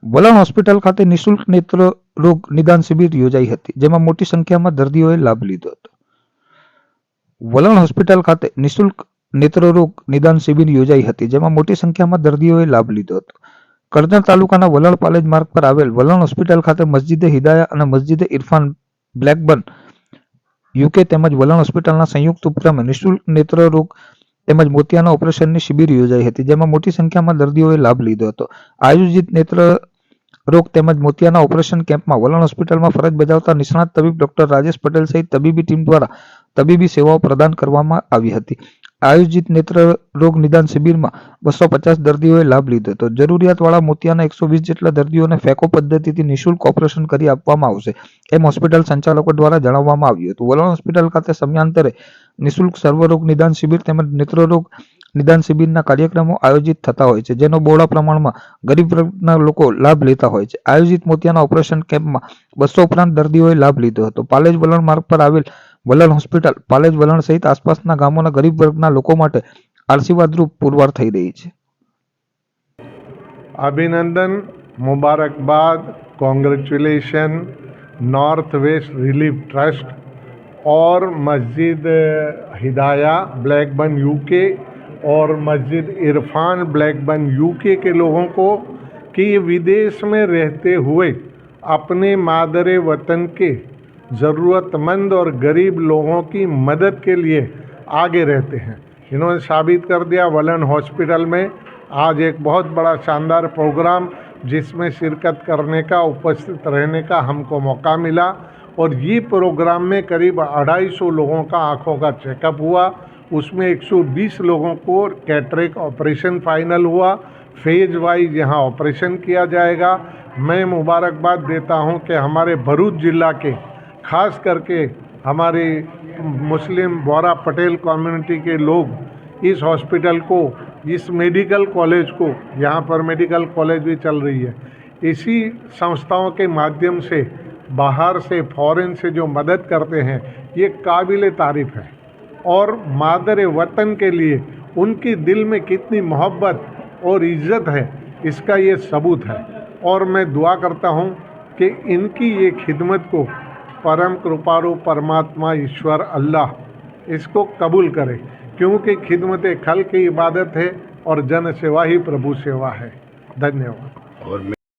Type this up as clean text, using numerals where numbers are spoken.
વલણ હોસ્પિટલ ખાતે નિઃશુલ્ક નેત્ર રોગ નિદાન શિબિર યોજાઈ હતી, જેમાં મોટી સંખ્યામાં દર્દીઓએ લાભ લીધો હતો. વલણ હોસ્પિટલ ખાતે નિઃશુલ્ક નેત્ર રોગ નિદાન શિબિર યોજાઈ હતી, જેમાં મોટી સંખ્યામાં દર્દીઓએ લાભ લીધો હતો. કરજણ તાલુકાના વલણ પાલેજ માર્ગ પર આવેલ વલણ હોસ્પિટલ ખાતે મસ્જિદે હિદાયા અને મસ્જિદે ઇરફાન બ્લેકબર્ન યુકે તેમજ વલણ હોસ્પિટલના સંયુક્ત ઉપક્રમે નિઃશુલ્ક નેત્ર રોગ તેમજ મોતિયાના ઓપરેશનની શિબિર યોજાઈ હતી, જેમાં મોટી સંખ્યામાં દર્દીઓએ લાભ લીધો હતો. આયોજિત નેત્ર રોગ તેમજ મોતિયાના ઓપરેશન કેમ્પમાં વલણ હોસ્પિટલમાં ફરજ બજાવતા નિષ્ણાત તબીબ ડોક્ટર રાજેશ પટેલ સહિત તબીબી ટીમ દ્વારા તબીબી સેવાઓ પ્રદાન કરવામાં આવી હતી. આયોજિત નેત્ર રોગ નિદાન શિબિરમાં 250 દર્દીઓએ લાભ લીધો હતો. જરૂરિયાતવાળા મોતિયાના 120 જેટલા દર્દીઓને ફેકો પદ્ધતિથી નિઃશુલ્ક ઓપરેશન કરી આપવામાં આવશે, એમ હોસ્પિટલ સંચાલકો દ્વારા જણાવવામાં આવ્યું હતું. વલણ હોસ્પિટલ ખાતે સમયાંતરે નિઃશુલ્ક સર્વરોગ નિદાન શિબિર તેમજ નેત્રરોગ નિદાન શિબિરના કાર્યક્રમો આયોજિત થતા હોય છે, જેનો બહોળા પ્રમાણમાં ગરીબ વર્ગના લોકો લાભ લેતા હોય છે. આયોજિત મોતિયાના ઓપરેશન કેમ્પમાં 200 ઉપરાંત દર્દીઓએ લાભ લીધો હતો. પાલેજ વલણ માર્ગ પર આવેલ વલણ હોસ્પિટલ પાલેજ વલણ સહિત આસપાસના ગામોના ગરીબ વર્ગના લોકો માટે આશીર્વાદરૂપ પુરવાર થઈ રહી છે. अभिनंदन, मुबारकबाद, congratulation north west relief trust और मस्जिद हिदाया ब्लैकबर्न यूके और मस्जिद इरफान ब्लैकबर्न यूके के लोगों को कि ये विदेश में रहते हुए अपने मादरे वतन के ज़रूरतमंद और गरीब लोगों की मदद के लिए आगे रहते हैं. इन्होंने साबित कर दिया. वलन हॉस्पिटल में आज एक बहुत बड़ा शानदार प्रोग्राम जिसमें शिरकत करने का, उपस्थित रहने का हमको मौका मिला और ये प्रोग्राम में करीब 250 लोगों का आँखों का चेकअप हुआ. उसमें 120 लोगों को कैटरेक्ट ऑपरेशन फाइनल हुआ. फेज वाइज यहाँ ऑपरेशन किया जाएगा. मैं मुबारकबाद देता हूँ कि हमारे भरूच जिला के खास करके हमारे मुस्लिम बोरा पटेल कम्युनिटी के लोग इस हॉस्पिटल को, इस मेडिकल कॉलेज को, यहाँ पर मेडिकल कॉलेज भी चल रही है, इसी संस्थाओं के माध्यम से बाहर से, फॉरेन से जो मदद करते हैं, ये काबिल तारीफ़ है. और मादर वतन के लिए उनकी दिल में कितनी मोहब्बत और इज़्ज़त है, इसका ये सबूत है. और मैं दुआ करता हूँ कि इनकी ये खिदमत को परम कृपालु परमात्मा ईश्वर अल्लाह इसको कबूल करे, क्योंकि खिदमत खल की इबादत है और जन सेवा ही प्रभु सेवा है. धन्यवाद.